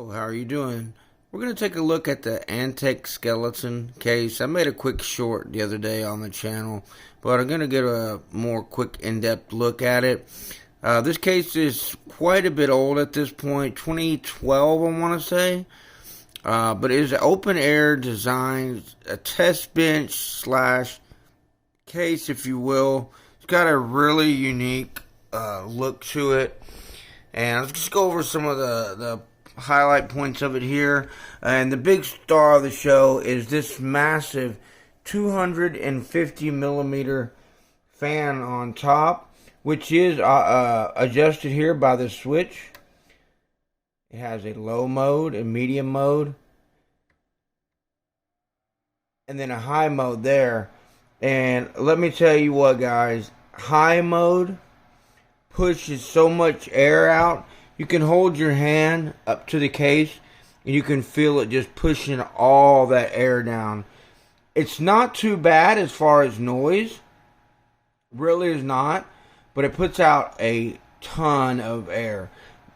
Hello, how are you doing? We're going to take a look at the Antec skeleton case. I made a quick short the other day on the channel, but I'm going to get a more quick in-depth look at it. This case is quite a bit old at this point, 2012 I want to say, but it is an open-air design, a test bench slash case if you will. It's got a really unique look to it. And let's just go over some of the highlight points of it here. And the big star of the show is this massive 250 millimeter fan on top, which is adjusted here by the switch. It has a low mode, a medium mode, and then a high mode there. And let me tell you what, guys, high mode pushes so much air out. You can hold your hand up to the case and you can feel it just pushing all that air down. It's not too bad as far as noise, really is not, but it puts out a ton of air.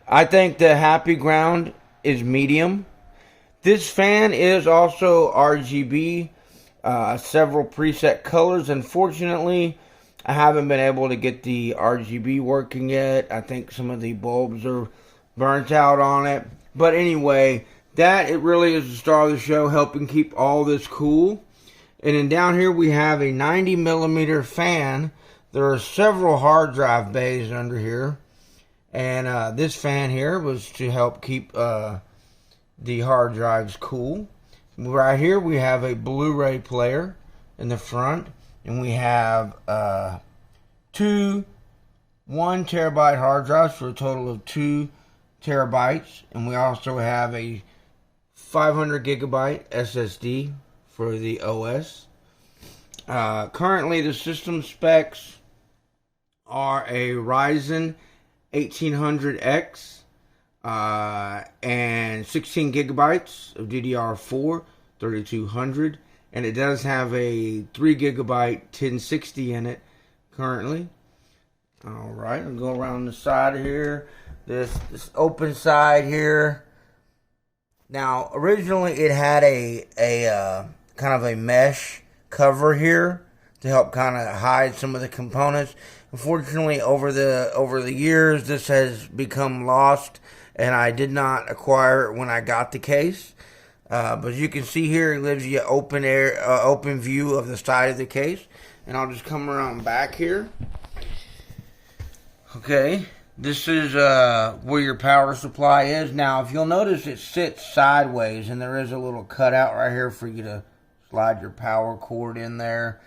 I think the happy ground is medium. This fan is also RGB, several preset colors. Unfortunately, I haven't been able to get the RGB working yet. I think some of the bulbs are burnt out on it. But anyway, it really is the star of the show, helping keep all this cool. And then down here we have a 90 millimeter fan. There are several hard drive bays under here. And this fan here was to help keep the hard drives cool. Right here we have a Blu-ray player in the front. And we have two 1 terabyte hard drives for a total of 2 terabytes. And we also have a 500 gigabyte SSD for the OS. Currently, the system specs are a Ryzen 1800X and 16 gigabytes of DDR4 3200. And it does have a 3 gigabyte 1060 in it currently. Alright, I'll go around the side here. This open side here. Now, originally it had a kind of a mesh cover here to help kind of hide some of the components. Unfortunately, over the years, this has become lost, and I did not acquire it when I got the case. But as you can see here, it gives you open view of the side of the case. And I'll just come around back here. Okay, this is where your power supply is. Now, if you'll notice, it sits sideways, and there is a little cutout right here for you to slide your power cord in there.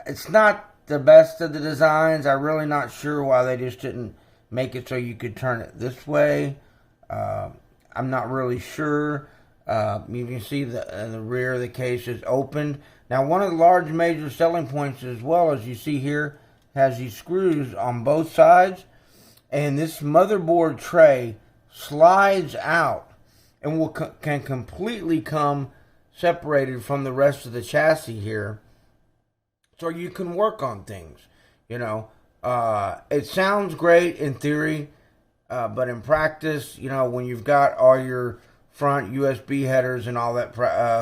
It's not the best of the designs. I'm really not sure why they just didn't make it so you could turn it this way. I'm not really sure. You can see the rear of the case is opened. Now, one of the large major selling points as well, as you see here, has these screws on both sides. And this motherboard tray slides out and can completely come separated from the rest of the chassis here. So you can work on things, you know. It sounds great in theory, but in practice, you know, when you've got all your front USB headers and all that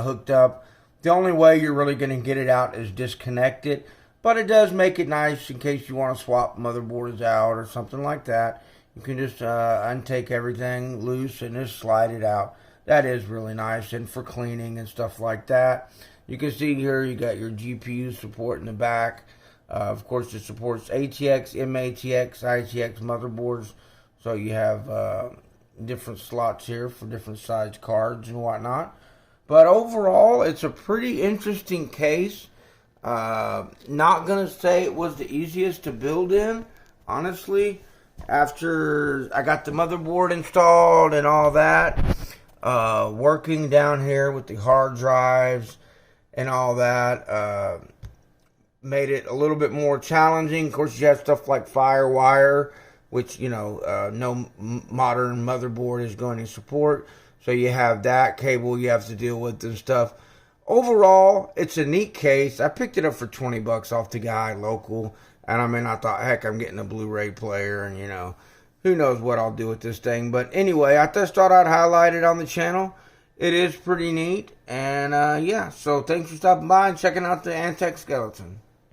hooked up, the only way you're really going to get it out is disconnect it. But it does make it nice in case you want to swap motherboards out or something like that. You can just untake everything loose and just slide it out. That is really nice, and for cleaning and stuff like that. You can see here you got your GPU support in the back. Of course, it supports ATX, MATX, ITX motherboards. So you have different slots here for different size cards and whatnot. But overall, it's a pretty interesting case. Not going to say it was the easiest to build in, honestly. After I got the motherboard installed and all that, working down here with the hard drives and all that, made it a little bit more challenging. Of course, you have stuff like FireWire, which, you know, no modern motherboard is going to support. So you have that cable you have to deal with and stuff. Overall, it's a neat case. I picked it up for 20 bucks off the guy local. And I mean, I thought, heck, I'm getting a Blu-ray player and, you know, who knows what I'll do with this thing. But anyway, I just thought I'd highlight it on the channel. It is pretty neat. And yeah, so thanks for stopping by and checking out the Antec skeleton.